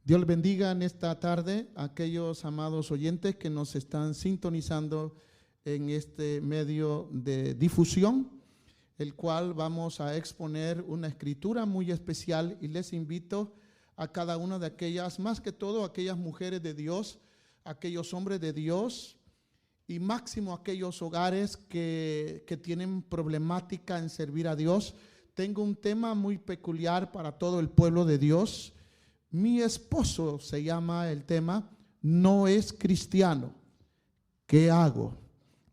Dios les bendiga en esta tarde a aquellos amados oyentes que nos están sintonizando en este medio de difusión, el cual vamos a exponer una escritura muy especial, y les invito a cada una de aquellas, más que todo aquellas mujeres de Dios, aquellos hombres de Dios y máximo aquellos hogares que tienen problemática en servir a Dios. Tengo un tema muy peculiar para todo el pueblo de Dios. Mi esposo, se llama el tema, no es cristiano. ¿Qué hago?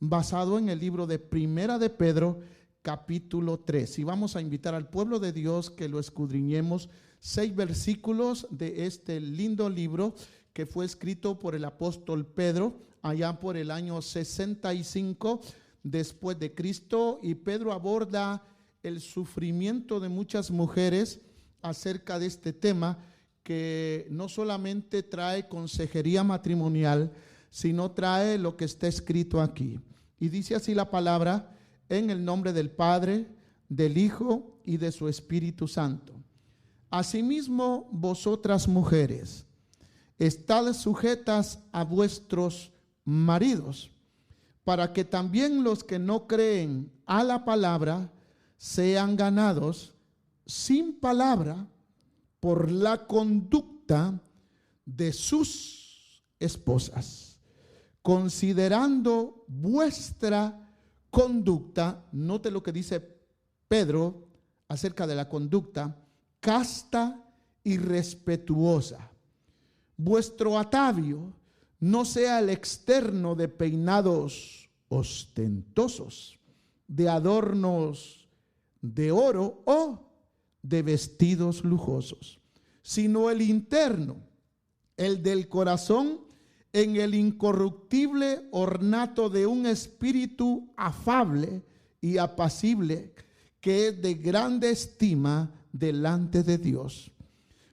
Basado en el libro de Primera de Pedro, capítulo 3. Y vamos a invitar al pueblo de Dios que lo escudriñemos 6 versículos de este lindo libro que fue escrito por el apóstol Pedro allá por el año 65 después de Cristo. Y Pedro aborda el sufrimiento de muchas mujeres acerca de este tema, que no solamente trae consejería matrimonial, sino trae lo que está escrito aquí. Y dice así la palabra: en el nombre del Padre, del Hijo y de su Espíritu Santo. Asimismo, vosotras mujeres, estad sujetas a vuestros maridos, para que también los que no creen a la palabra sean ganados sin palabra por la conducta de sus esposas, considerando vuestra conducta, note lo que dice Pedro acerca de la conducta, casta y respetuosa. Vuestro atavio no sea el externo de peinados ostentosos, de adornos de oro o de vestidos lujosos, sino el interno, el del corazón, en el incorruptible ornato de un espíritu afable y apacible, que es de grande estima delante de Dios.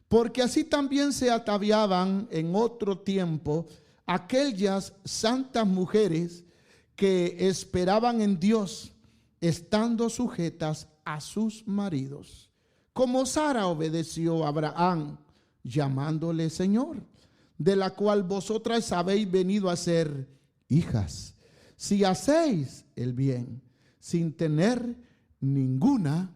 Porque así también se ataviaban en otro tiempo aquellas santas mujeres que esperaban en Dios, estando sujetas a sus maridos, como Sara obedeció a Abraham, llamándole Señor, de la cual vosotras habéis venido a ser hijas, si hacéis el bien, sin tener ninguna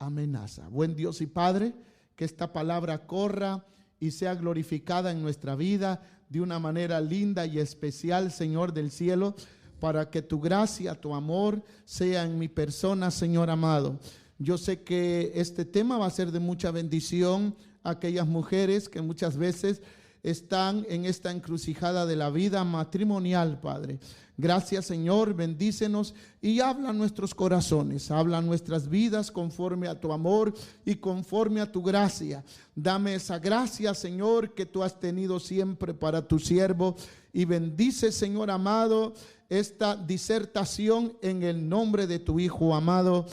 amenaza. Buen Dios y Padre, que esta palabra corra y sea glorificada en nuestra vida de una manera linda y especial, Señor del cielo, para que tu gracia, tu amor sea en mi persona, Señor amado. Yo sé que este tema va a ser de mucha bendición a aquellas mujeres que muchas veces están en esta encrucijada de la vida matrimonial, Padre. Gracias, Señor, bendícenos y habla nuestros corazones, habla nuestras vidas conforme a tu amor y conforme a tu gracia. Dame esa gracia, Señor, que tú has tenido siempre para tu siervo, y bendice, Señor amado, esta disertación en el nombre de tu Hijo amado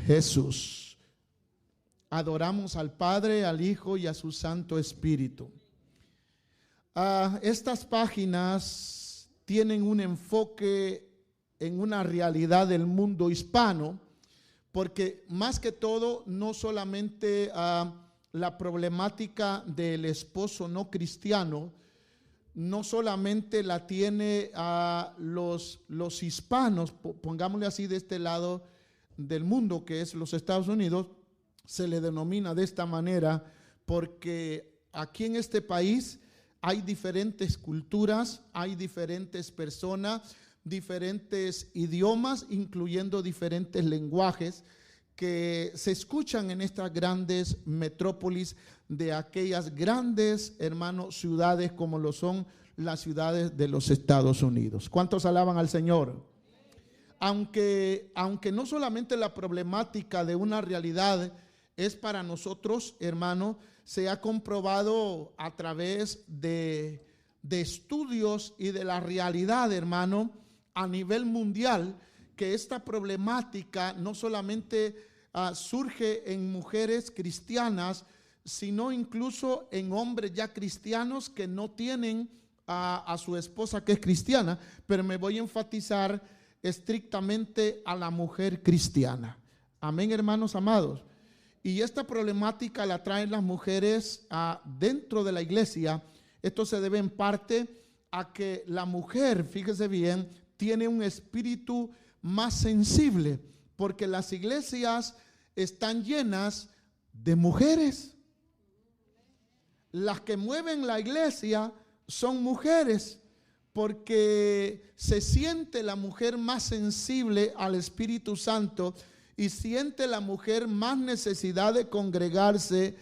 Jesús. Adoramos al Padre, al Hijo y a su Santo Espíritu. Estas páginas tienen un enfoque en una realidad del mundo hispano, porque más que todo, no solamente la problemática del esposo no cristiano, no solamente la tiene a los hispanos, pongámosle así, de este lado del mundo, que es los Estados Unidos. Se le denomina de esta manera porque aquí en este país hay diferentes culturas, hay diferentes personas, diferentes idiomas, incluyendo diferentes lenguajes que se escuchan en estas grandes metrópolis de aquellas grandes, hermanos, ciudades como lo son las ciudades de los Estados Unidos. ¿Cuántos alaban al Señor? Aunque no solamente la problemática de una realidad es para nosotros, hermano, se ha comprobado a través de estudios y de la realidad, hermano, a nivel mundial, que esta problemática no solamente surge en mujeres cristianas, sino incluso en hombres ya cristianos que no tienen a su esposa que es cristiana, pero me voy a enfatizar estrictamente a la mujer cristiana. Amén, hermanos amados. y esta problemática la traen las mujeres dentro de la iglesia. Esto se debe en parte a que la mujer, fíjese bien, tiene un espíritu más sensible, porque las iglesias están llenas de mujeres. Las que mueven la iglesia son mujeres, porque se siente la mujer más sensible al Espíritu Santo y siente la mujer más necesidad de congregarse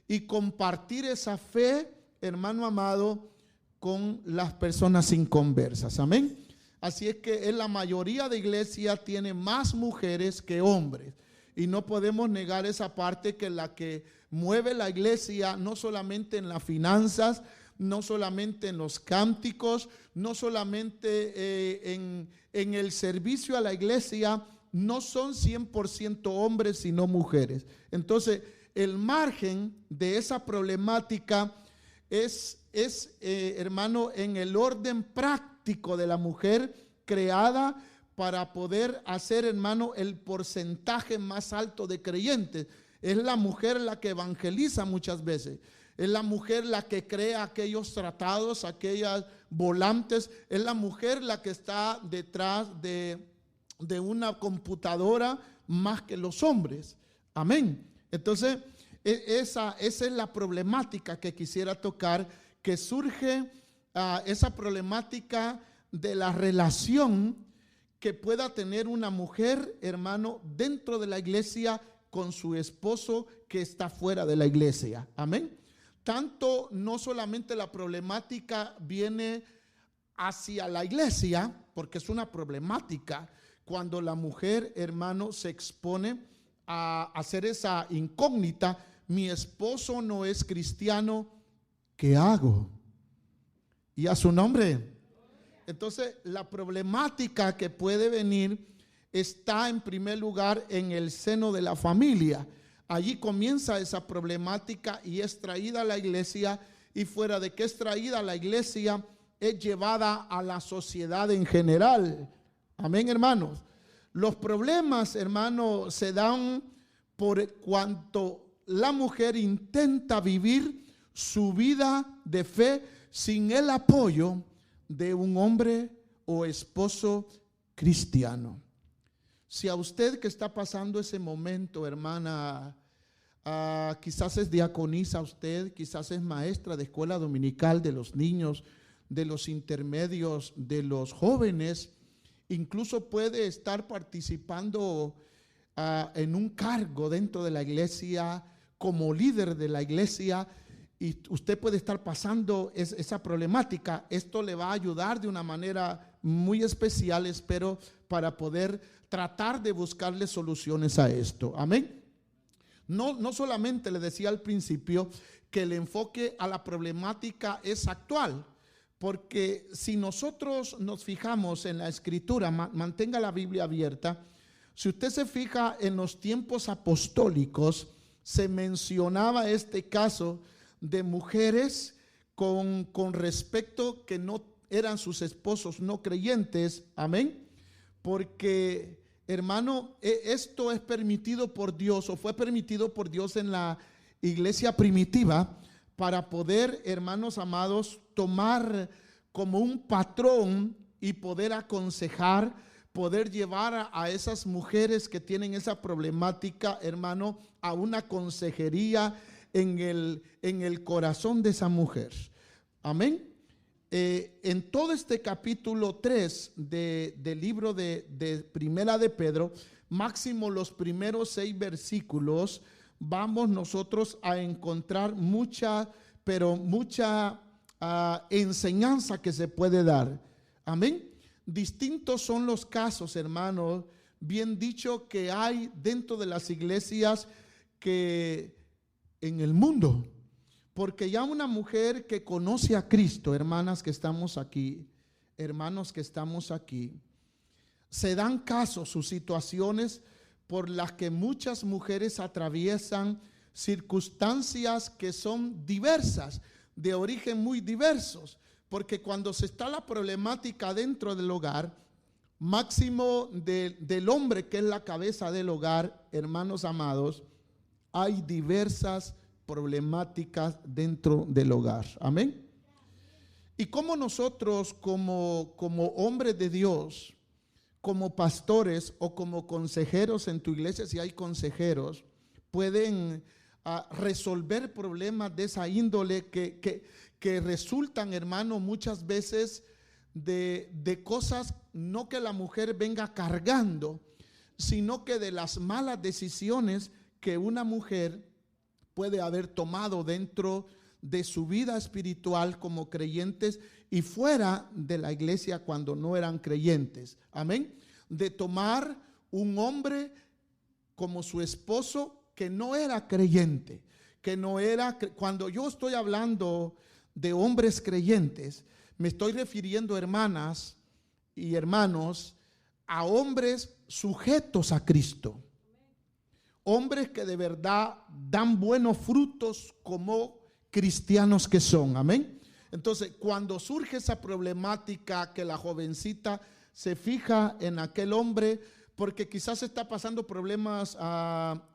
y compartir esa fe, hermano amado, con las personas inconversas. Amén. Así es que en la mayoría de iglesias tiene más mujeres que hombres, y no podemos negar esa parte, que la que mueve la iglesia no solamente en las finanzas, no solamente en los cánticos, no solamente en el servicio a la iglesia, no son 100% hombres sino mujeres. Entonces el margen de esa problemática es hermano, en el orden práctico de la mujer creada para poder hacer, hermano, el porcentaje más alto de creyentes. Es la mujer la que evangeliza muchas veces. Es la mujer la que crea aquellos tratados, aquellas volantes. Es la mujer la que está detrás de una computadora más que los hombres. Amén. Entonces, esa es la problemática que quisiera tocar, que surge esa problemática de la relación que pueda tener una mujer, hermano, dentro de la iglesia con su esposo que está fuera de la iglesia. Amén. Tanto no solamente la problemática viene hacia la iglesia, porque es una problemática cuando la mujer, hermano, se expone a hacer esa incógnita: mi esposo no es cristiano, ¿qué hago? Y a su nombre. Entonces la problemática que puede venir está en primer lugar en el seno de la familia. Allí comienza esa problemática y es traída a la iglesia, y fuera de que es traída a la iglesia, es llevada a la sociedad en general. Amén, hermanos. Los problemas, hermanos, se dan por cuanto la mujer intenta vivir su vida de fe sin el apoyo de un hombre o esposo cristiano. Si a usted que está pasando ese momento, hermana, quizás es diaconisa usted, quizás es maestra de escuela dominical de los niños, de los intermedios, de los jóvenes, incluso puede estar participando en un cargo dentro de la iglesia, como líder de la iglesia, y usted puede estar pasando esa problemática. Esto le va a ayudar de una manera muy especial, espero, para poder tratar de buscarle soluciones a esto. Amén. No solamente le decía al principio que el enfoque a la problemática es actual, porque si nosotros nos fijamos en la escritura, mantenga la Biblia abierta. Si usted se fija en los tiempos apostólicos, se mencionaba este caso de mujeres con respecto que no eran sus esposos no creyentes. Amén. Porque, hermano, esto es permitido por Dios, o fue permitido por Dios en la iglesia primitiva, para poder, hermanos amados, tomar como un patrón y poder aconsejar, poder llevar a esas mujeres que tienen esa problemática, hermano, a una consejería en el corazón de esa mujer. Amén. En todo este capítulo 3 del libro de Primera de Pedro, máximo los primeros 6 versículos, vamos nosotros a encontrar mucha enseñanza que se puede dar. Amén. Distintos son los casos, hermanos, bien dicho, que hay dentro de las iglesias que en el mundo. Porque ya una mujer que conoce a Cristo, hermanas que estamos aquí, hermanos que estamos aquí, se dan casos, sus situaciones por las que muchas mujeres atraviesan circunstancias que son diversas, de origen muy diversos. Porque cuando se está la problemática dentro del hogar, máximo del hombre que es la cabeza del hogar, hermanos amados, hay diversas problemáticas dentro del hogar. Amén. Y como nosotros como hombres de Dios, como pastores o como consejeros en tu iglesia, si hay consejeros, pueden resolver problemas de esa índole que resultan, hermano, muchas veces de cosas no que la mujer venga cargando, sino que de las malas decisiones que una mujer puede haber tomado dentro de su vida espiritual como creyentes y fuera de la iglesia cuando no eran creyentes. Amén. De tomar un hombre como su esposo que no era creyente, que no era. Cuando yo estoy hablando de hombres creyentes, me estoy refiriendo, hermanas y hermanos, a hombres sujetos a Cristo. Hombres que de verdad dan buenos frutos como cristianos que son. Amén. Entonces, cuando surge esa problemática que la jovencita se fija en aquel hombre porque quizás está pasando problemas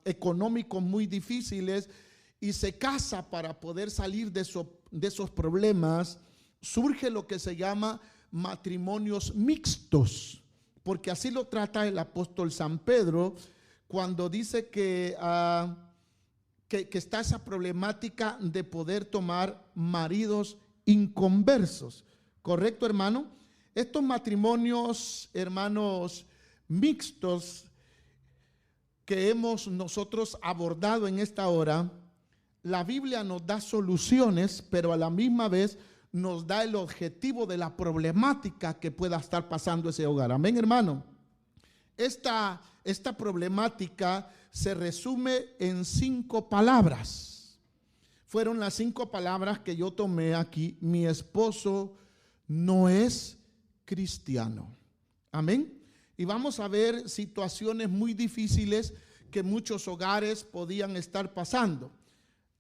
económicos muy difíciles y se casa para poder salir de esos problemas, surge lo que se llama matrimonios mixtos, porque así lo trata el apóstol San Pedro cuando dice que está esa problemática de poder tomar maridos inconversos. ¿Correcto, hermano? Estos matrimonios, hermanos, mixtos que hemos nosotros abordado en esta hora, la Biblia nos da soluciones, pero a la misma vez nos da el objetivo de la problemática que pueda estar pasando ese hogar. Amén, hermano. Esta problemática se resume en 5 palabras. Fueron las 5 palabras que yo tomé aquí. Mi esposo no es cristiano. Amén. Y vamos a ver situaciones muy difíciles que muchos hogares podían estar pasando.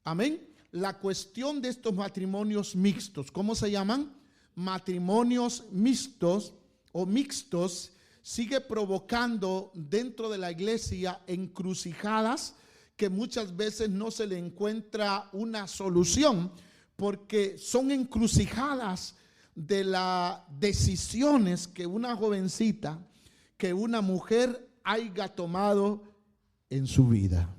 Amén. La cuestión de estos matrimonios mixtos, ¿cómo se llaman? Matrimonios mixtos o mixtos, sigue provocando dentro de la iglesia encrucijadas que muchas veces no se le encuentra una solución, porque son encrucijadas de las decisiones que una jovencita, que una mujer haya tomado en su vida.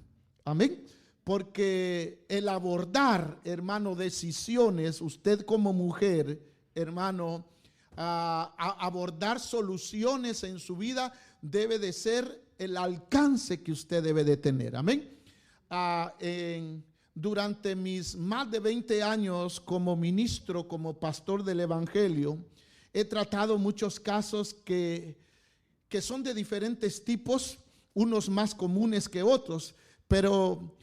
Amén. Porque el abordar, hermano, decisiones, usted como mujer, hermano, abordar soluciones en su vida debe de ser el alcance que usted debe de tener. Amén. Durante mis más de 20 años como ministro, como pastor del evangelio, he tratado muchos casos que son de diferentes tipos, unos más comunes que otros, pero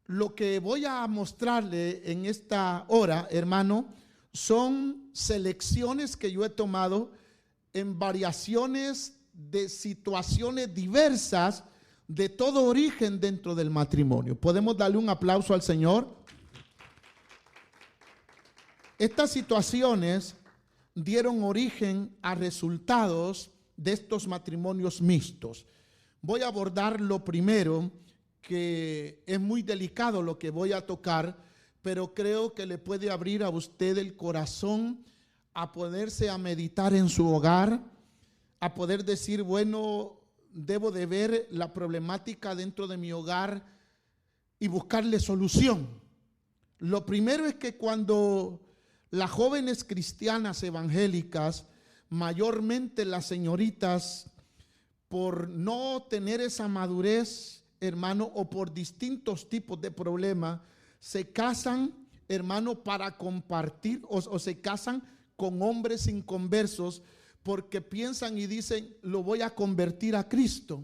lo que voy a mostrarle en esta hora, hermano, son selecciones que yo he tomado en variaciones de situaciones diversas de todo origen dentro del matrimonio. ¿Podemos darle un aplauso al Señor? Estas situaciones dieron origen a resultados de estos matrimonios mixtos. Voy a abordar lo primero, que es muy delicado lo que voy a tocar, pero creo que le puede abrir a usted el corazón a ponerse a meditar en su hogar, a poder decir, bueno, debo de ver la problemática dentro de mi hogar y buscarle solución. Lo primero es que cuando las jóvenes cristianas evangélicas, mayormente las señoritas, por no tener esa madurez, hermano, o por distintos tipos de problemas, se casan, hermano, para compartir o se casan con hombres inconversos porque piensan y dicen, lo voy a convertir a Cristo.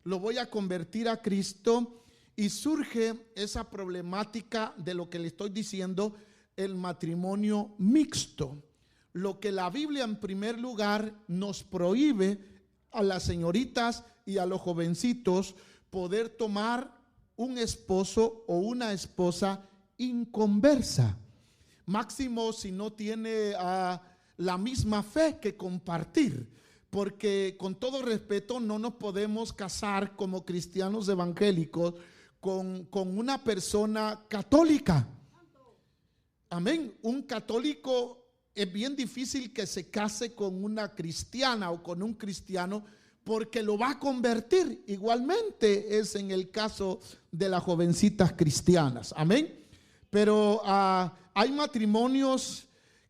Lo voy a convertir a Cristo, y surge esa problemática de lo que le estoy diciendo, el matrimonio mixto. Lo que la Biblia en primer lugar nos prohíbe a las señoritas y a los jovencitos poder tomar un esposo o una esposa inconversa, máximo si no tiene la misma fe que compartir, porque con todo respeto no nos podemos casar como cristianos evangélicos con una persona católica. Amén. Un católico es bien difícil que se case con una cristiana o con un cristiano porque lo va a convertir. Igualmente es en el caso de las jovencitas cristianas. Amén. Pero hay matrimonios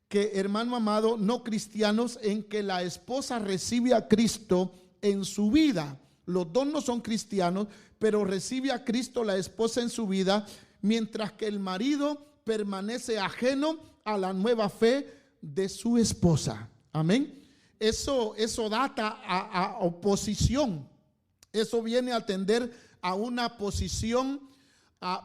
que, hermano amado, no cristianos, en que la esposa recibe a Cristo en su vida. Los dos no son cristianos, pero recibe a Cristo la esposa en su vida, mientras que el marido permanece ajeno a la nueva fe de su esposa. Amén. Eso data a oposición. Eso viene a tender a una posición,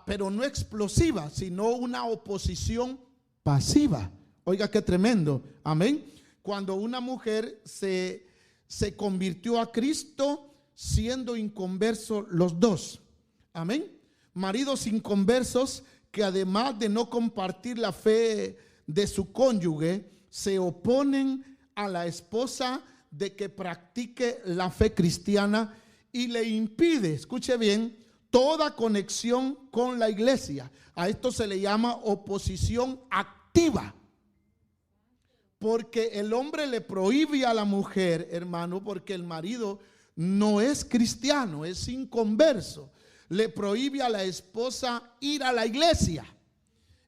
pero no explosiva, sino una oposición pasiva. Oiga, qué tremendo. Amén. Cuando una mujer se convirtió a Cristo siendo inconversos los dos. Amén. Maridos inconversos que, además de no compartir la fe de su cónyuge, se oponen a la esposa de que practique la fe cristiana y le impide, escuche bien, toda conexión con la iglesia. A esto se le llama oposición activa. Porque el hombre le prohíbe a la mujer, hermano, porque el marido no es cristiano, es inconverso. Le prohíbe a la esposa ir a la iglesia.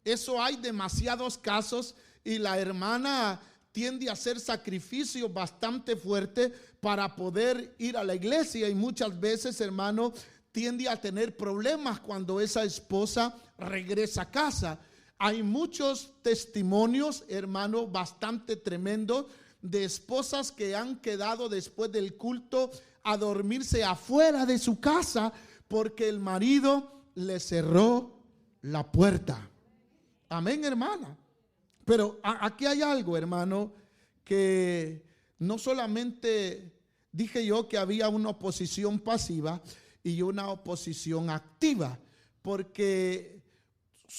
Eso hay demasiados casos y la hermana tiende a hacer sacrificios bastante fuertes para poder ir a la iglesia, y muchas veces, hermano, tiende a tener problemas cuando esa esposa regresa a casa. Hay muchos testimonios, hermano, bastante tremendos, de esposas que han quedado después del culto a dormirse afuera de su casa porque el marido le cerró la puerta. Amén, hermana. Pero aquí hay algo, hermano, que no solamente dije yo que había una oposición pasiva y una oposición activa, porque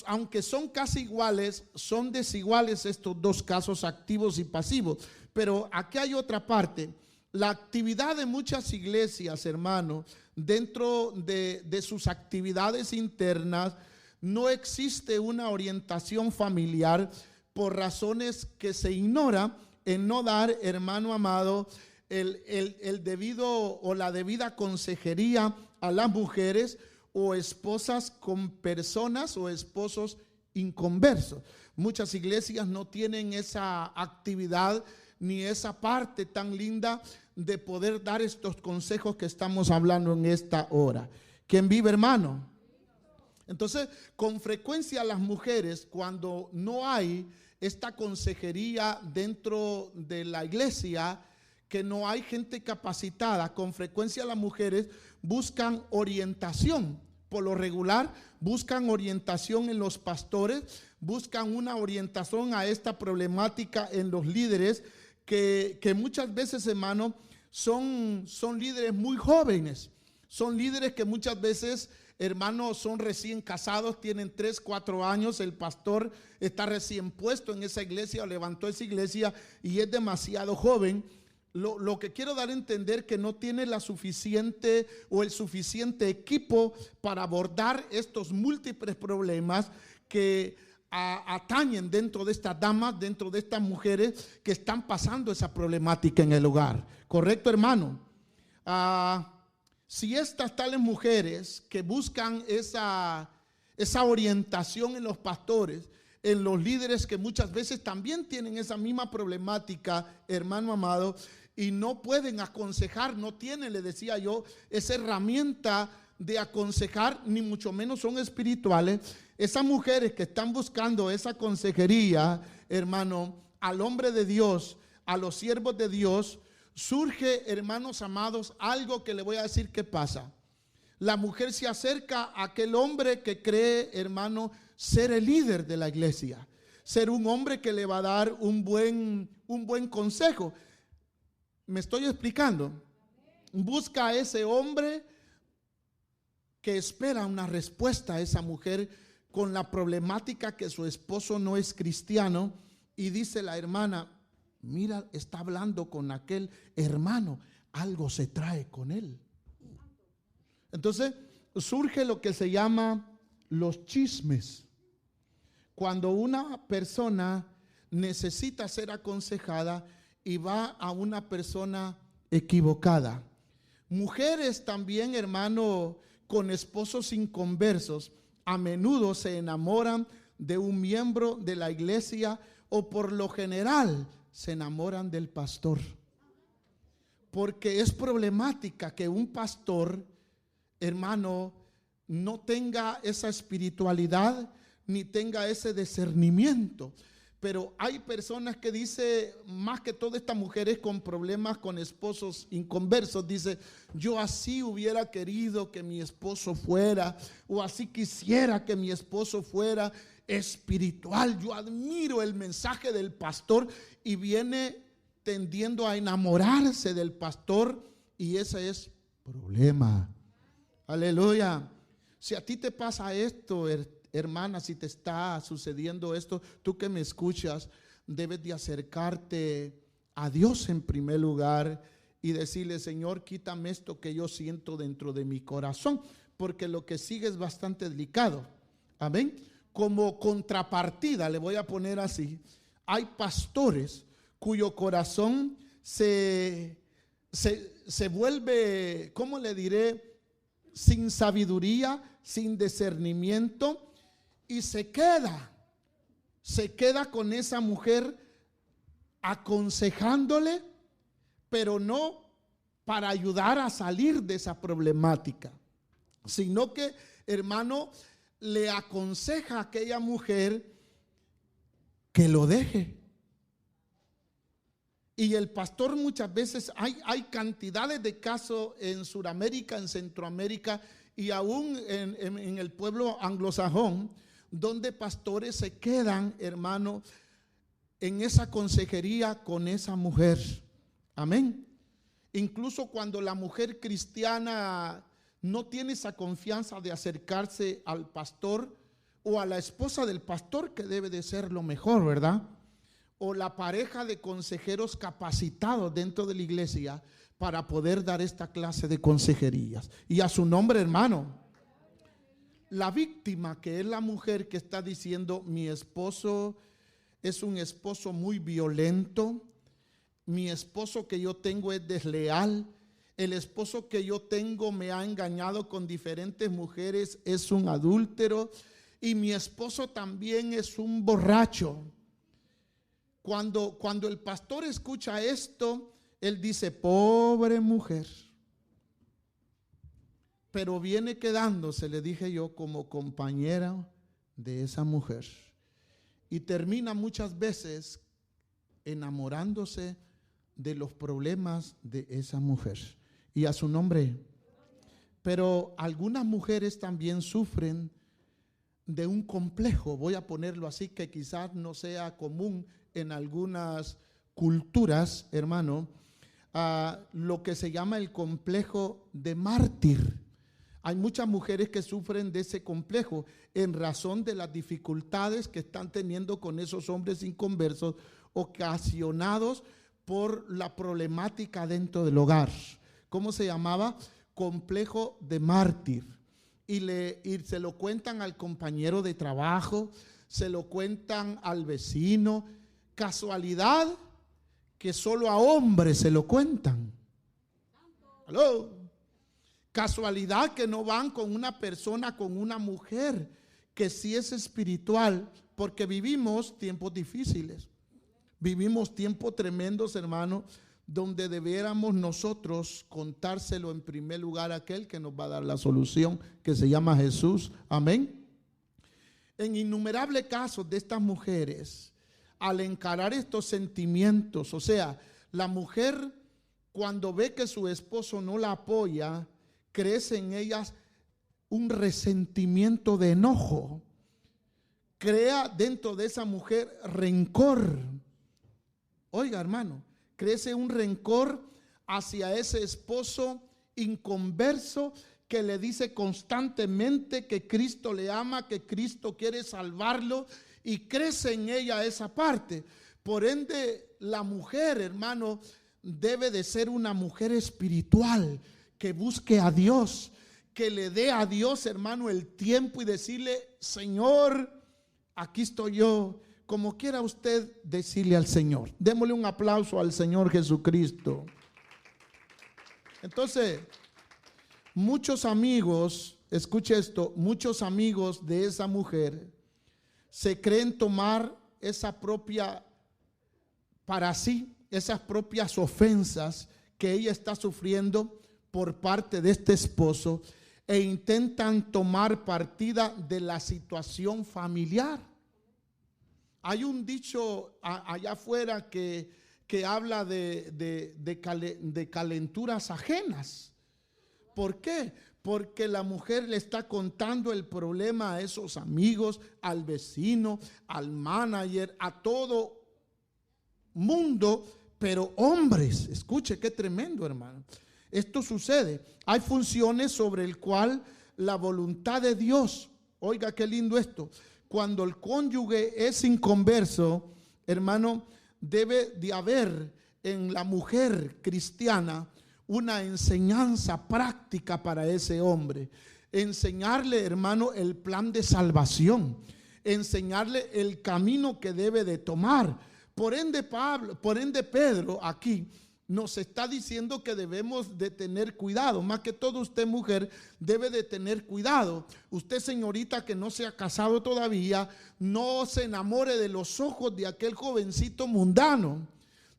aunque son casi iguales, son desiguales estos dos casos, activos y pasivos. Pero aquí hay otra parte. La actividad de muchas iglesias, hermano, dentro de sus actividades internas, no existe una orientación familiar por razones que se ignora en no dar, hermano amado, el debido o la debida consejería a las mujeres o esposas con personas o esposos inconversos. Muchas iglesias no tienen esa actividad ni esa parte tan linda de poder dar estos consejos que estamos hablando en esta hora. ¿Quién vive, hermano? Entonces, con frecuencia las mujeres, cuando no hay esta consejería dentro de la iglesia, que no hay gente capacitada, con frecuencia las mujeres buscan orientación. Por lo regular, buscan orientación en los pastores, buscan una orientación a esta problemática en los líderes, que muchas veces, hermano, son líderes muy jóvenes. Son líderes que muchas veces, hermanos, son recién casados, tienen 3, 4 años, el pastor está recién puesto en esa iglesia o levantó esa iglesia y es demasiado joven. Lo que quiero dar a entender, que no tiene la suficiente o el suficiente equipo para abordar estos múltiples problemas que atañen dentro de estas damas, dentro de estas mujeres que están pasando esa problemática en el hogar. ¿Correcto, hermano? Si estas tales mujeres que buscan esa orientación en los pastores, en los líderes que muchas veces también tienen esa misma problemática, hermano amado, y no pueden aconsejar, no tienen, le decía yo, esa herramienta de aconsejar, ni mucho menos son espirituales. Esas mujeres que están buscando esa consejería, hermano, al hombre de Dios, a los siervos de Dios, surge, hermanos amados, algo que le voy a decir que pasa. La mujer se acerca a aquel hombre que cree, hermano, ser el líder de la iglesia, ser un hombre que le va a dar un buen consejo. ¿Me estoy explicando? Busca a ese hombre que espera una respuesta a esa mujer con la problemática que su esposo no es cristiano, y dice la hermana: mira, está hablando con aquel hermano, algo se trae con él. Entonces, surge lo que se llama los chismes. Cuando una persona necesita ser aconsejada y va a una persona equivocada. Mujeres también, hermano, con esposos inconversos, a menudo se enamoran de un miembro de la iglesia o por lo general se enamoran del pastor. Porque es problemática que un pastor, hermano, no tenga esa espiritualidad ni tenga ese discernimiento. Pero hay personas que dicen, más que todo estas mujeres con problemas con esposos inconversos, dice, yo así hubiera querido que mi esposo fuera, o así quisiera que mi esposo fuera espiritual. Yo admiro el mensaje del pastor, y viene tendiendo a enamorarse del pastor, y ese es problema. Aleluya. Si a ti te pasa esto, hermana, si te está sucediendo esto, tú que me escuchas, debes de acercarte a Dios en primer lugar y decirle, Señor, quítame esto que yo siento dentro de mi corazón, porque lo que sigue es bastante delicado. Amén. Como contrapartida, le voy a poner así, hay pastores cuyo corazón se vuelve, ¿cómo le diré? Sin sabiduría, sin discernimiento, y se queda con esa mujer aconsejándole, pero no para ayudar a salir de esa problemática, sino que, hermano, le aconseja a aquella mujer que lo deje. Y el pastor muchas veces, hay cantidades de casos en Sudamérica, en Centroamérica y aún en el pueblo anglosajón, donde pastores se quedan, hermano, en esa consejería con esa mujer. Amén. Incluso cuando la mujer cristiana no tiene esa confianza de acercarse al pastor o a la esposa del pastor, que debe de ser lo mejor, ¿verdad? O la pareja de consejeros capacitados dentro de la iglesia para poder dar esta clase de consejerías. Y a su nombre, hermano, la víctima, que es la mujer que está diciendo, mi esposo es un esposo muy violento, mi esposo que yo tengo es desleal, el esposo que yo tengo me ha engañado con diferentes mujeres, es un adúltero, y mi esposo también es un borracho. Cuando el pastor escucha esto, él dice, pobre mujer. Pero viene quedándose, le dije yo, como compañera de esa mujer. Y termina muchas veces enamorándose de los problemas de esa mujer. Y a su nombre. Pero algunas mujeres también sufren de un complejo, voy a ponerlo así, que quizás no sea común en algunas culturas, hermano, lo que se llama el complejo de mártir. Hay muchas mujeres que sufren de ese complejo en razón de las dificultades que están teniendo con esos hombres inconversos, ocasionados por la problemática dentro del hogar. ¿Cómo se llamaba? Complejo de mártir. Y se lo cuentan al compañero de trabajo, se lo cuentan al vecino. Casualidad que solo a hombres se lo cuentan. ¿Aló? Casualidad que no van con una persona, con una mujer que sí es espiritual, porque vivimos tiempos difíciles. Vivimos tiempos tremendos, hermano, donde debiéramos nosotros contárselo en primer lugar a aquel que nos va a dar la solución, que se llama Jesús. Amén. En innumerables casos de estas mujeres, al encarar estos sentimientos, o sea, la mujer cuando ve que su esposo no la apoya, crece en ellas un resentimiento de enojo, crea dentro de esa mujer rencor. Oiga, hermano, crece un rencor hacia ese esposo inconverso que le dice constantemente que Cristo le ama, que Cristo quiere salvarlo, y crece en ella esa parte. Por ende, la mujer, hermano, debe de ser una mujer espiritual, que busque a Dios, que le dé a Dios, hermano, el tiempo y decirle: Señor, aquí estoy yo. Como quiera usted decirle al Señor. Démosle un aplauso al Señor Jesucristo. Entonces, muchos amigos, escuche esto, muchos amigos de esa mujer se creen tomar esa propia, para sí, esas propias ofensas que ella está sufriendo por parte de este esposo, e intentan tomar partida de la situación familiar. Hay un dicho allá afuera que habla de calenturas ajenas. ¿Por qué? Porque la mujer le está contando el problema a esos amigos, al vecino, al manager, a todo mundo, pero hombres. Escuche qué tremendo, hermano. Esto sucede. Hay funciones sobre el cual la voluntad de Dios, oiga qué lindo esto, cuando el cónyuge es inconverso, hermano, debe de haber en la mujer cristiana una enseñanza práctica para ese hombre. Enseñarle, hermano, el plan de salvación, enseñarle el camino que debe de tomar. Por ende, Pedro aquí nos está diciendo que debemos de tener cuidado. Más que todo usted, mujer, debe de tener cuidado. Usted, señorita, que no se ha casado todavía, no se enamore de los ojos de aquel jovencito mundano.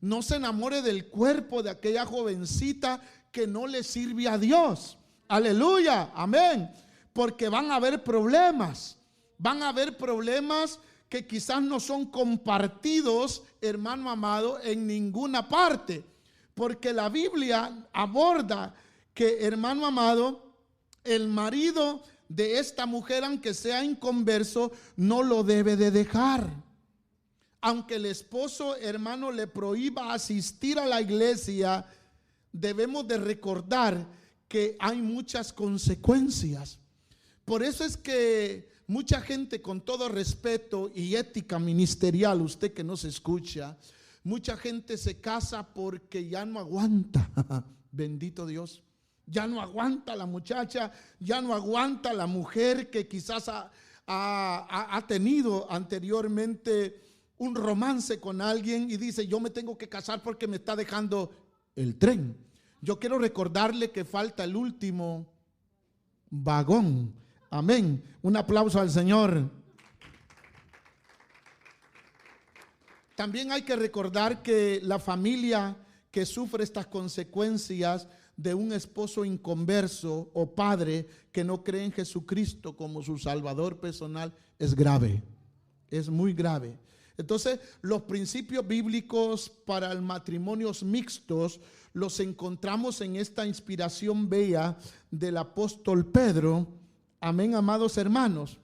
No se enamore del cuerpo de aquella jovencita que no le sirve a Dios. Aleluya, amén. Porque van a haber problemas. Van a haber problemas que quizás no son compartidos, hermano amado, en ninguna parte. Porque la Biblia aborda que, hermano amado, el marido de esta mujer, aunque sea inconverso, no lo debe de dejar. Aunque el esposo, hermano, le prohíba asistir a la iglesia, debemos de recordar que hay muchas consecuencias. Por eso es que mucha gente, con todo respeto y ética ministerial, usted que nos escucha, mucha gente se casa porque ya no aguanta. Bendito Dios. Ya no aguanta la muchacha, ya no aguanta la mujer que quizás ha tenido anteriormente un romance con alguien y dice: yo me tengo que casar porque me está dejando el tren. Yo quiero recordarle que falta el último vagón. Amén. Un aplauso al Señor. También hay que recordar que la familia que sufre estas consecuencias de un esposo inconverso o padre que no cree en Jesucristo como su Salvador personal es grave, es muy grave. Entonces, los principios bíblicos para el matrimonios mixtos los encontramos en esta inspiración bella del apóstol Pedro. Amén, amados hermanos.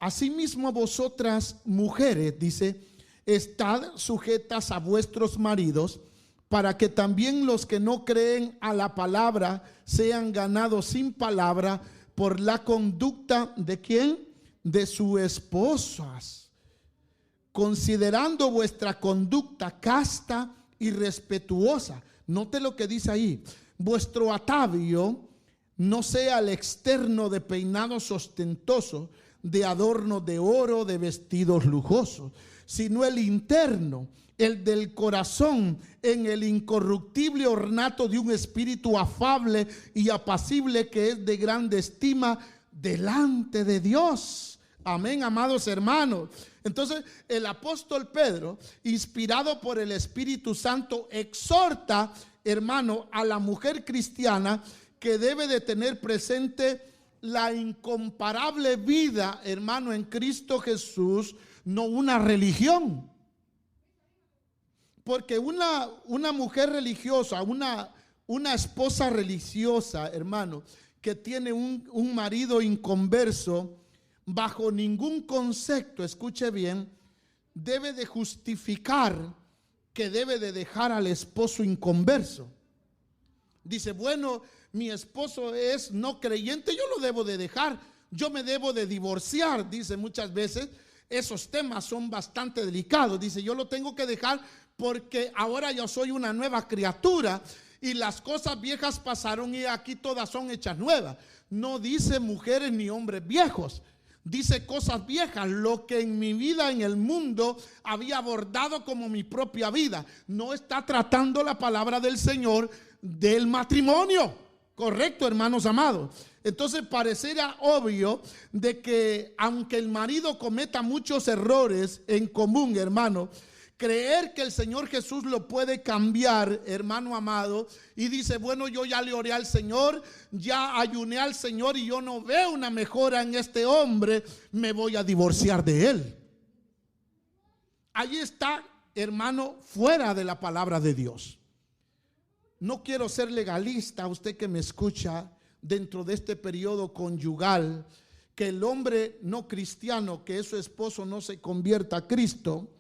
Asimismo, vosotras mujeres, dice, estad sujetas a vuestros maridos, para que también los que no creen a la palabra sean ganados sin palabra por la conducta de ¿quién? De sus esposas, considerando vuestra conducta casta y respetuosa. Note lo que dice ahí: vuestro atavío no sea el externo de peinados ostentosos, de adornos de oro, de vestidos lujosos, sino el interno, el del corazón, en el incorruptible ornato de un espíritu afable y apacible, que es de grande estima delante de Dios. Amén, amados hermanos. Entonces, el apóstol Pedro, inspirado por el Espíritu Santo, exhorta, hermano, a la mujer cristiana que debe de tener presente la incomparable vida, hermano, en Cristo Jesús, no una religión. Porque una mujer religiosa, una esposa religiosa, hermano, que tiene un marido inconverso, bajo ningún concepto, escuche bien, debe de justificar que debe de dejar al esposo inconverso. Dice: bueno, mi esposo es no creyente, yo lo debo de dejar, yo me debo de divorciar. Dice, muchas veces esos temas son bastante delicados. Dice: yo lo tengo que dejar porque ahora yo soy una nueva criatura y las cosas viejas pasaron y aquí todas son hechas nuevas. No dice mujeres ni hombres viejos, dice cosas viejas, lo que en mi vida en el mundo había abordado como mi propia vida. No está tratando la palabra del Señor del matrimonio, correcto, hermanos amados. Entonces pareciera obvio de que aunque el marido cometa muchos errores en común, hermano, creer que el Señor Jesús lo puede cambiar, hermano amado, y dice, bueno, yo ya le oré al Señor, ya ayuné al Señor y yo no veo una mejora en este hombre, me voy a divorciar de él. Ahí está, hermano, fuera de la palabra de Dios. No quiero ser legalista, usted que me escucha, dentro de este periodo conyugal, que el hombre no cristiano, que es su esposo, no se convierta a Cristo.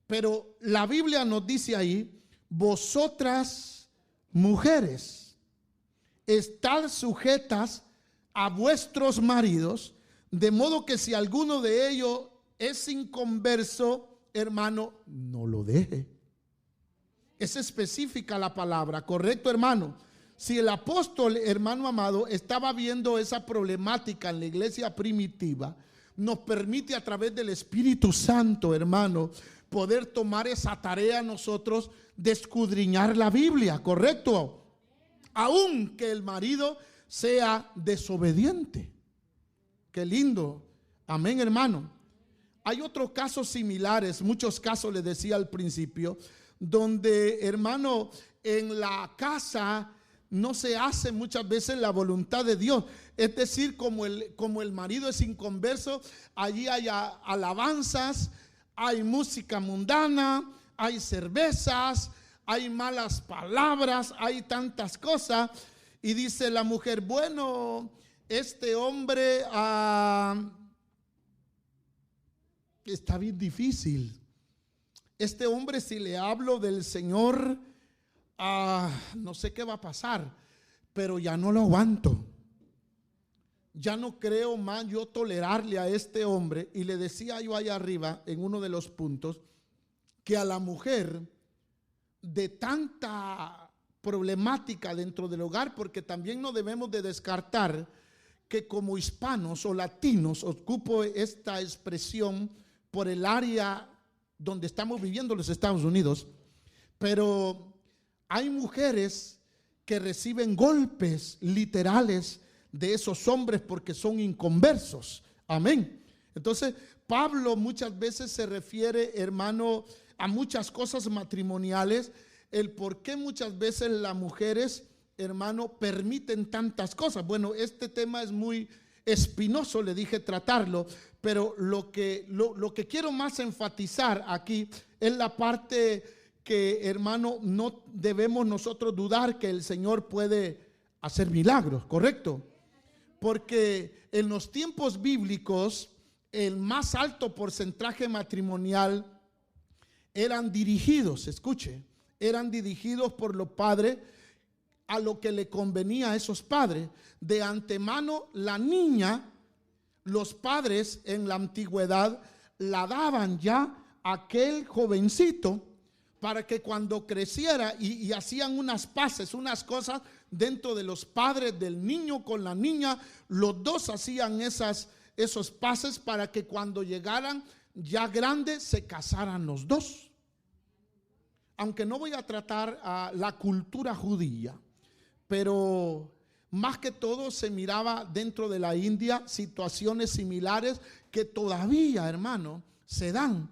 Pero la Biblia nos dice ahí, vosotras mujeres, estad sujetas a vuestros maridos, de modo que si alguno de ellos es inconverso, hermano, no lo deje. Es específica la palabra, ¿correcto, hermano? Si el apóstol, hermano amado, estaba viendo esa problemática en la iglesia primitiva, nos permite a través del Espíritu Santo, hermano, poder tomar esa tarea nosotros de escudriñar la Biblia, ¿correcto? Aunque el marido sea desobediente. Qué lindo. Amén, hermano. Hay otros casos similares, muchos casos les decía al principio, donde, hermano, en la casa no se hace muchas veces la voluntad de Dios. Es decir, como el marido es inconverso, allí hay alabanzas, hay música mundana, hay cervezas, hay malas palabras, hay tantas cosas. Y dice la mujer, bueno, este hombre está bien difícil. Este hombre, si le hablo del Señor, no sé qué va a pasar, pero ya no lo aguanto. Ya no creo más yo tolerarle a este hombre. Y le decía yo allá arriba en uno de los puntos que a la mujer de tanta problemática dentro del hogar, porque también no debemos de descartar que como hispanos o latinos, ocupo esta expresión por el área donde estamos viviendo los Estados Unidos, pero hay mujeres que reciben golpes literales de esos hombres porque son inconversos. Amén. Entonces Pablo muchas veces se refiere, hermano, a muchas cosas matrimoniales, el por qué muchas veces las mujeres, hermano, permiten tantas cosas. Bueno, este tema es muy espinoso, le dije tratarlo, pero lo que quiero más enfatizar aquí es la parte que, hermano, no debemos nosotros dudar que el Señor puede hacer milagros, ¿correcto? Porque en los tiempos bíblicos el más alto porcentaje matrimonial eran dirigidos, escuche, eran dirigidos por los padres a lo que le convenía a esos padres. De antemano la niña, los padres en la antigüedad la daban ya a aquel jovencito para que cuando creciera y hacían unas paces, unas cosas dentro de los padres del niño con la niña, los dos hacían esos paces para que cuando llegaran ya grandes se casaran los dos. Aunque no voy a tratar a la cultura judía, pero más que todo se miraba dentro de la India situaciones similares que todavía, hermano, se dan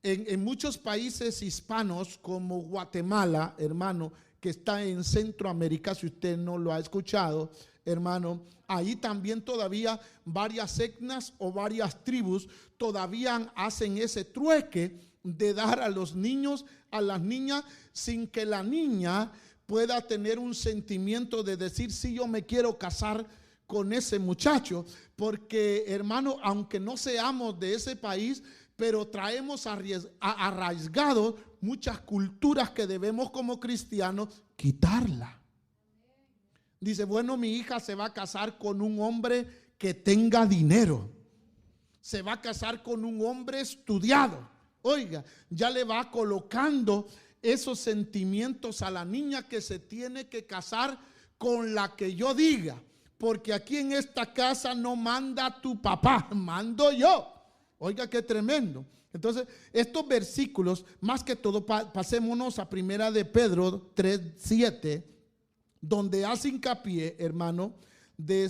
en muchos países hispanos como Guatemala, hermano, que está en Centroamérica. Si usted no lo ha escuchado, hermano, ahí también todavía varias etnias o varias tribus todavía hacen ese trueque de dar a los niños, a las niñas, sin que la niña pueda tener un sentimiento de decir, sí, yo me quiero casar con ese muchacho. Porque, hermano, aunque no seamos de ese país, pero traemos arraigados muchas culturas que debemos como cristianos quitarla. Dice, bueno, mi hija se va a casar con un hombre que tenga dinero, se va a casar con un hombre estudiado. Oiga, ya le va colocando esos sentimientos a la niña que se tiene que casar con la que yo diga, porque aquí en esta casa no manda tu papá, mando yo. Oiga, qué tremendo. Entonces, estos versículos, más que todo, pasémonos a primera de Pedro 3:7, donde hace hincapié, hermano, de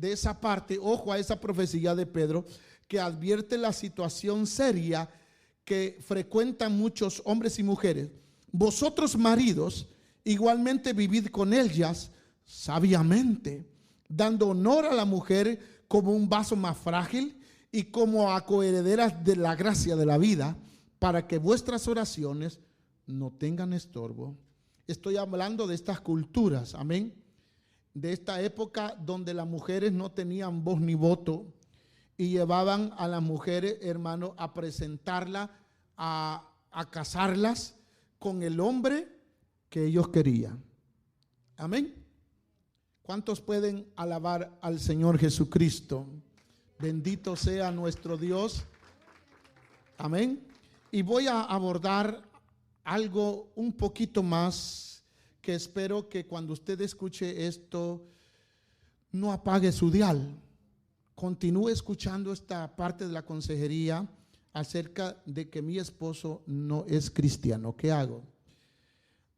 esa parte. Ojo a esa profecía de Pedro, que advierte la situación seria que frecuentan muchos hombres y mujeres. Vosotros, maridos, igualmente vivid con ellas sabiamente, dando honor a la mujer como un vaso más frágil y como a coherederas de la gracia de la vida, para que vuestras oraciones no tengan estorbo. Estoy hablando de estas culturas, amén, de esta época donde las mujeres no tenían voz ni voto y llevaban a las mujeres, hermano, a presentarla, a casarlas con el hombre que ellos querían. Amén. ¿Cuántos pueden alabar al Señor Jesucristo? Bendito sea nuestro Dios. Amén. Y voy a abordar algo un poquito más, que espero que cuando usted escuche esto no apague su dial. Continúe escuchando esta parte de la consejería acerca de que mi esposo no es cristiano. ¿Qué hago?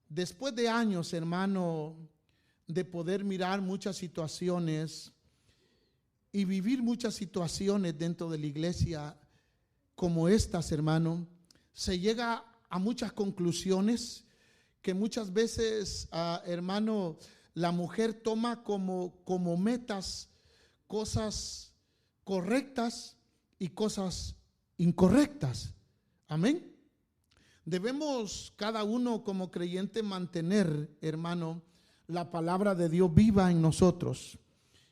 Después de años, hermano, de poder mirar muchas situaciones y vivir muchas situaciones dentro de la iglesia como estas, hermano, se llega a muchas conclusiones que muchas veces, hermano, la mujer toma como metas cosas correctas y cosas incorrectas. Amén. Debemos cada uno como creyente mantener, hermano, la palabra de Dios viva en nosotros.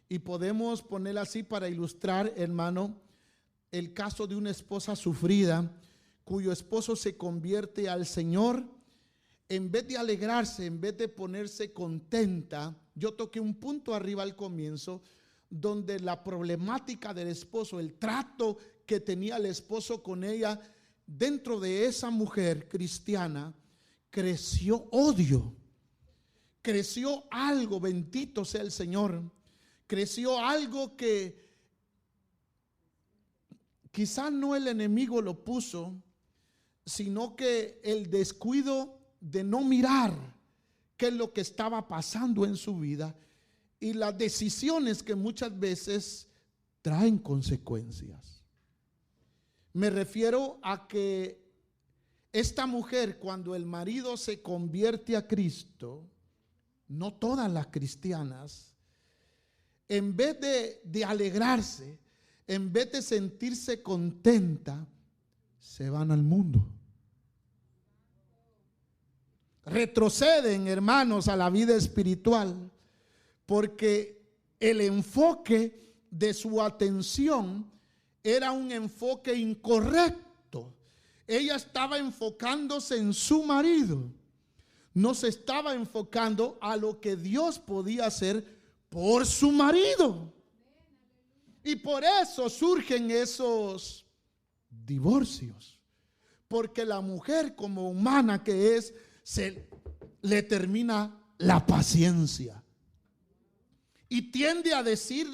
Y podemos poner así para ilustrar, hermano, el caso de una esposa sufrida cuyo esposo se convierte al Señor. En vez de alegrarse, en vez de ponerse contenta, yo toqué un punto arriba al comienzo, donde la problemática del esposo, el trato que tenía el esposo con ella, dentro de esa mujer cristiana, creció odio, creció algo, bendito sea el Señor, creció algo que quizá no el enemigo lo puso, sino que el descuido de no mirar qué es lo que estaba pasando en su vida y las decisiones que muchas veces traen consecuencias. Me refiero a que esta mujer, cuando el marido se convierte a Cristo, no todas las cristianas, en vez de alegrarse, en vez de sentirse contenta, se van al mundo. Retroceden, hermanos, a la vida espiritual, porque el enfoque de su atención era un enfoque incorrecto. Ella estaba enfocándose en su marido, no se estaba enfocando a lo que Dios podía hacer por su marido. Y por eso surgen esos divorcios, porque la mujer, como humana que es, se le termina la paciencia y tiende a decir: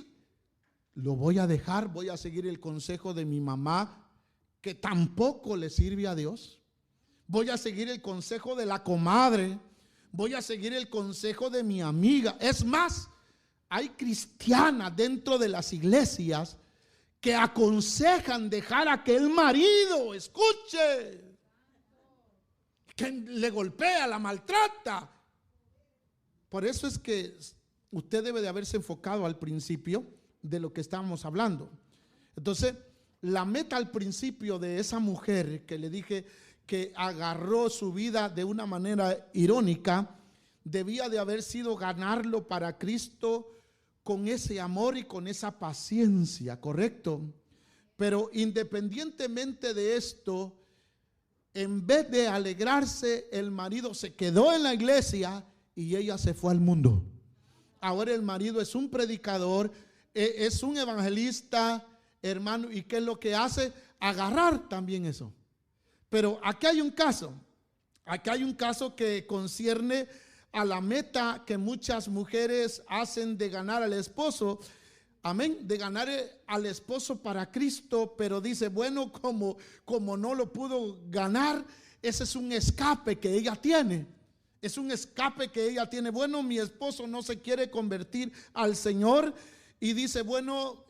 lo voy a dejar, voy a seguir el consejo de mi mamá, que tampoco le sirve a Dios. Voy a seguir el consejo de la comadre, voy a seguir el consejo de mi amiga. Es más, hay cristianas dentro de las iglesias que aconsejan dejar a que el marido, escuche, que le golpea, la maltrata. Por eso es que usted debe de haberse enfocado al principio de lo que estábamos hablando. Entonces, la meta al principio de esa mujer que le dije que agarró su vida de una manera irónica, debía de haber sido ganarlo para Cristo con ese amor y con esa paciencia, ¿correcto? Pero independientemente de esto, en vez de alegrarse, el marido se quedó en la iglesia y ella se fue al mundo. Ahora el marido es un predicador, es un evangelista, hermano, ¿y qué es lo que hace? Agarrar también eso. Pero aquí hay un caso. Acá hay un caso que concierne a la meta que muchas mujeres hacen de ganar al esposo. Amén, de ganar al esposo para Cristo, pero dice, bueno, como no lo pudo ganar, ese es un escape que ella tiene. Es un escape que ella tiene. Bueno, mi esposo no se quiere convertir al Señor y dice, bueno,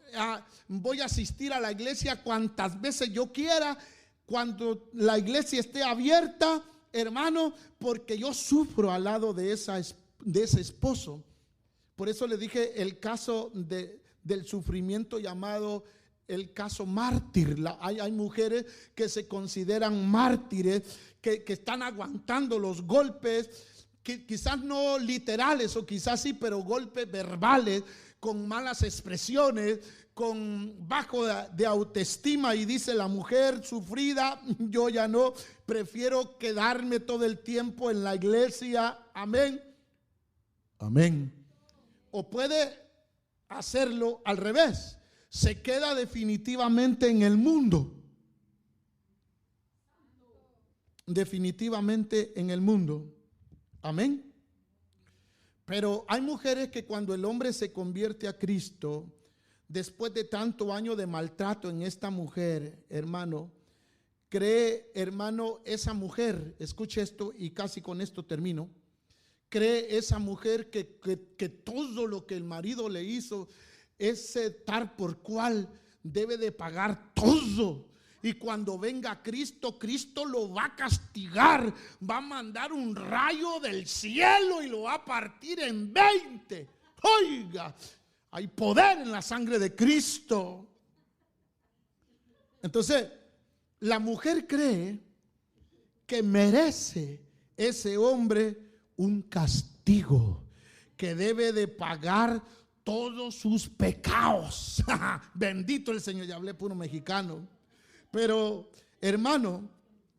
voy a asistir a la iglesia cuantas veces yo quiera, cuando la iglesia esté abierta, hermano, porque yo sufro al lado de ese esposo. Por eso le dije el caso del sufrimiento llamado el caso mártir. Hay mujeres que se consideran mártires, que están aguantando los golpes, que quizás no literales o quizás sí, pero golpes verbales, con malas expresiones, con bajo de autoestima, y dice la mujer sufrida, yo ya no, prefiero quedarme todo el tiempo en la iglesia. Amén. Amén. O puede hacerlo al revés, se queda definitivamente en el mundo. Definitivamente en el mundo. Amén. Pero hay mujeres que cuando el hombre se convierte a Cristo, después de tanto año de maltrato en esta mujer, hermano, cree, hermano, esa mujer, escuche esto y casi con esto termino. Cree esa mujer que todo lo que el marido le hizo, ese tal por cual debe de pagar todo. Y cuando venga Cristo, Cristo lo va a castigar, va a mandar un rayo del cielo y lo va a partir en 20. Oiga, hay poder en la sangre de Cristo. Entonces, la mujer cree que merece ese hombre un castigo, que debe de pagar todos sus pecados. Bendito el Señor, ya hablé puro mexicano. Pero, hermano,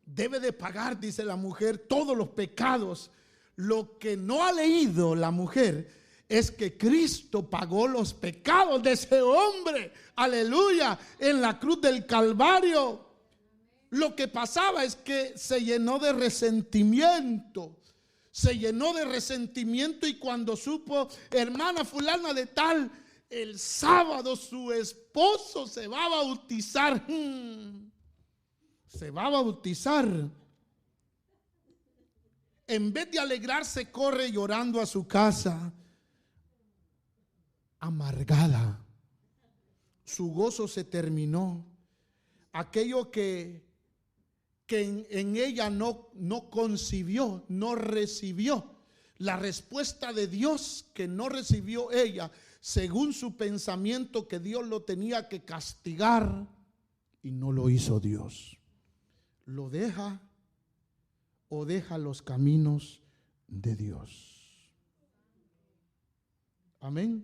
debe de pagar, dice la mujer, todos los pecados. Lo que no ha leído la mujer es que Cristo pagó los pecados de ese hombre, aleluya, en la cruz del Calvario. Lo que pasaba es que se llenó de resentimiento. Se llenó de resentimiento y cuando supo, hermana fulana de tal, el sábado su esposo se va a bautizar. Se va a bautizar. En vez de alegrarse, corre llorando a su casa, amargada. Su gozo se terminó. Aquello que en ella no concibió, no recibió. La respuesta de Dios que no recibió ella, según su pensamiento, que Dios lo tenía que castigar, y no lo hizo Dios. Lo deja o deja los caminos de Dios. Amén.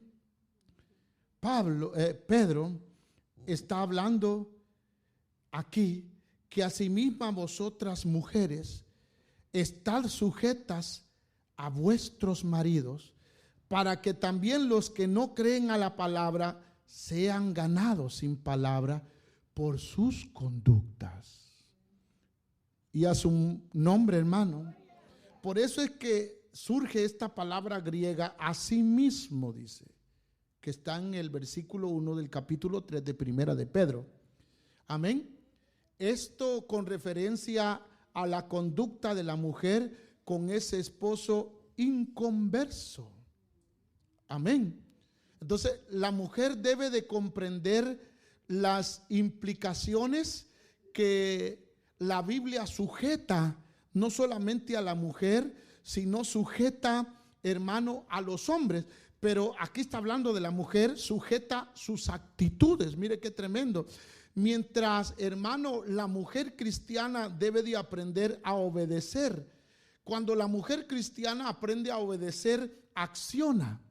Pedro está hablando aquí que asimismo vosotras mujeres estad sujetas a vuestros maridos, para que también los que no creen a la palabra sean ganados sin palabra por sus conductas. Y a su nombre, hermano. Por eso es que surge esta palabra griega, asimismo, dice, que está en el versículo 1 del capítulo 3 de Primera de Pedro. Amén. Esto con referencia a la conducta de la mujer con ese esposo inconverso. Amén. Entonces, la mujer debe de comprender las implicaciones que la Biblia sujeta no solamente a la mujer, sino sujeta, hermano, a los hombres. Pero aquí está hablando de la mujer, sujeta sus actitudes. Mire qué tremendo. Mientras, hermano, la mujer cristiana debe de aprender a obedecer. Cuando la mujer cristiana aprende a obedecer, acciona.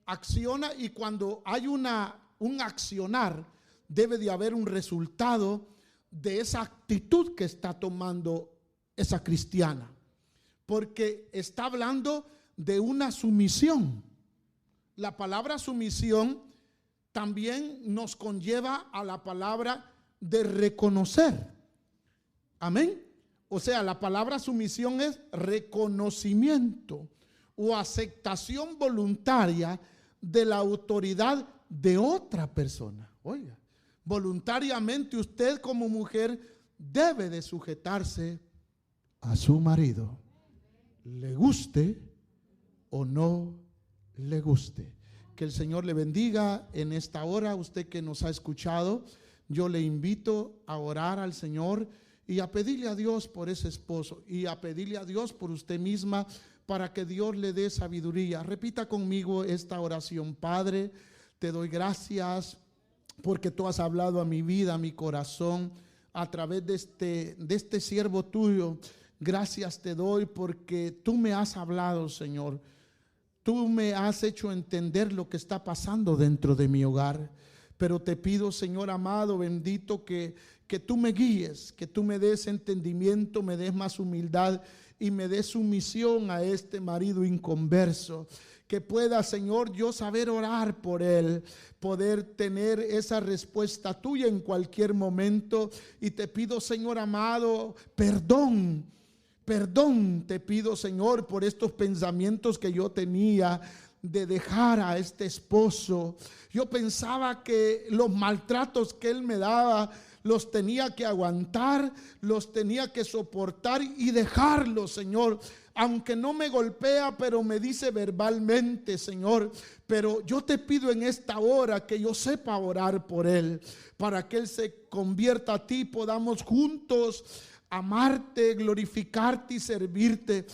Acciona, y cuando hay un accionar, debe de haber un resultado de esa actitud que está tomando esa cristiana. Porque está hablando de una sumisión. La palabra sumisión también nos conlleva a la palabra de reconocer. Amén. O sea, la palabra sumisión es reconocimiento o aceptación voluntaria de la autoridad de otra persona. Oiga, voluntariamente usted como mujer debe de sujetarse a su marido, le guste o no le guste. Que el Señor le bendiga en esta hora. Usted que nos ha escuchado, yo le invito a orar al Señor y a pedirle a Dios por ese esposo y a pedirle a Dios por usted misma para que Dios le dé sabiduría. Repita conmigo esta oración. Padre, te doy gracias porque tú has hablado a mi vida, a mi corazón, a través de este siervo tuyo. Gracias te doy porque tú me has hablado, Señor. Tú me has hecho entender lo que está pasando dentro de mi hogar. Pero te pido, Señor amado, bendito, que tú me guíes, que tú me des entendimiento, me des más humildad y me des sumisión a este marido inconverso. Que pueda, Señor, yo saber orar por él, poder tener esa respuesta tuya en cualquier momento. Y te pido, Señor amado, perdón te pido, Señor, por estos pensamientos que yo tenía de dejar a este esposo. Yo pensaba que los maltratos que él me daba los tenía que aguantar, los tenía que soportar y dejarlos, Señor. Aunque no me golpea, pero me dice verbalmente, Señor. Pero yo te pido en esta hora que yo sepa orar por él, para que él se convierta a ti, podamos juntos amarte, glorificarte y servirte.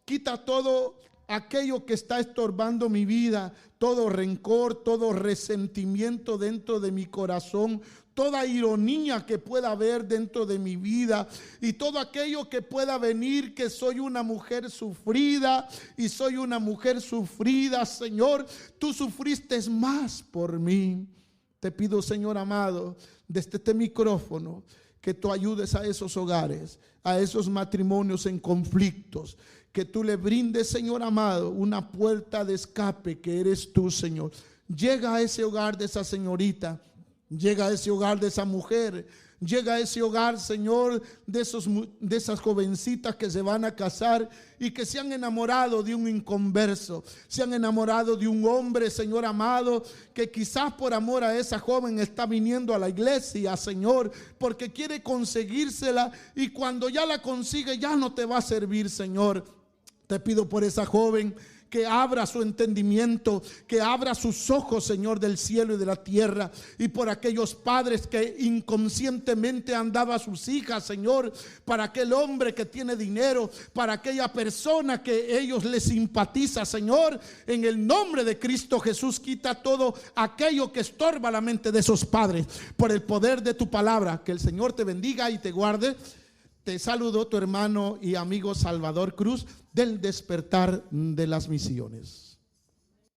Quita todo aquello que está estorbando mi vida, todo rencor, todo resentimiento dentro de mi corazón, toda ironía que pueda haber dentro de mi vida y todo aquello que pueda venir, que soy una mujer sufrida y soy una mujer sufrida. Señor, tú sufriste más por mí. Te pido, Señor amado, desde este micrófono, que tú ayudes a esos hogares, a esos matrimonios en conflictos, que tú le brindes, Señor amado, una puerta de escape que eres tú, Señor. Llega a ese hogar de esa señorita, llega a ese hogar de esa mujer, llega a ese hogar, Señor, de esas jovencitas que se van a casar y que se han enamorado de un inconverso, se han enamorado de un hombre, Señor amado, que quizás por amor a esa joven está viniendo a la iglesia, Señor, porque quiere conseguírsela y cuando ya la consigue ya no te va a servir, Señor. Te pido por esa joven que abra su entendimiento, que abra sus ojos, Señor, del cielo y de la tierra, y por aquellos padres que inconscientemente han dado a sus hijas, Señor, para aquel hombre que tiene dinero, para aquella persona que ellos les simpatiza, Señor, en el nombre de Cristo Jesús, quita todo aquello que estorba la mente de esos padres, por el poder de tu palabra. Que el Señor te bendiga y te guarde. Te saludó tu hermano y amigo Salvador Cruz del Despertar de las Misiones.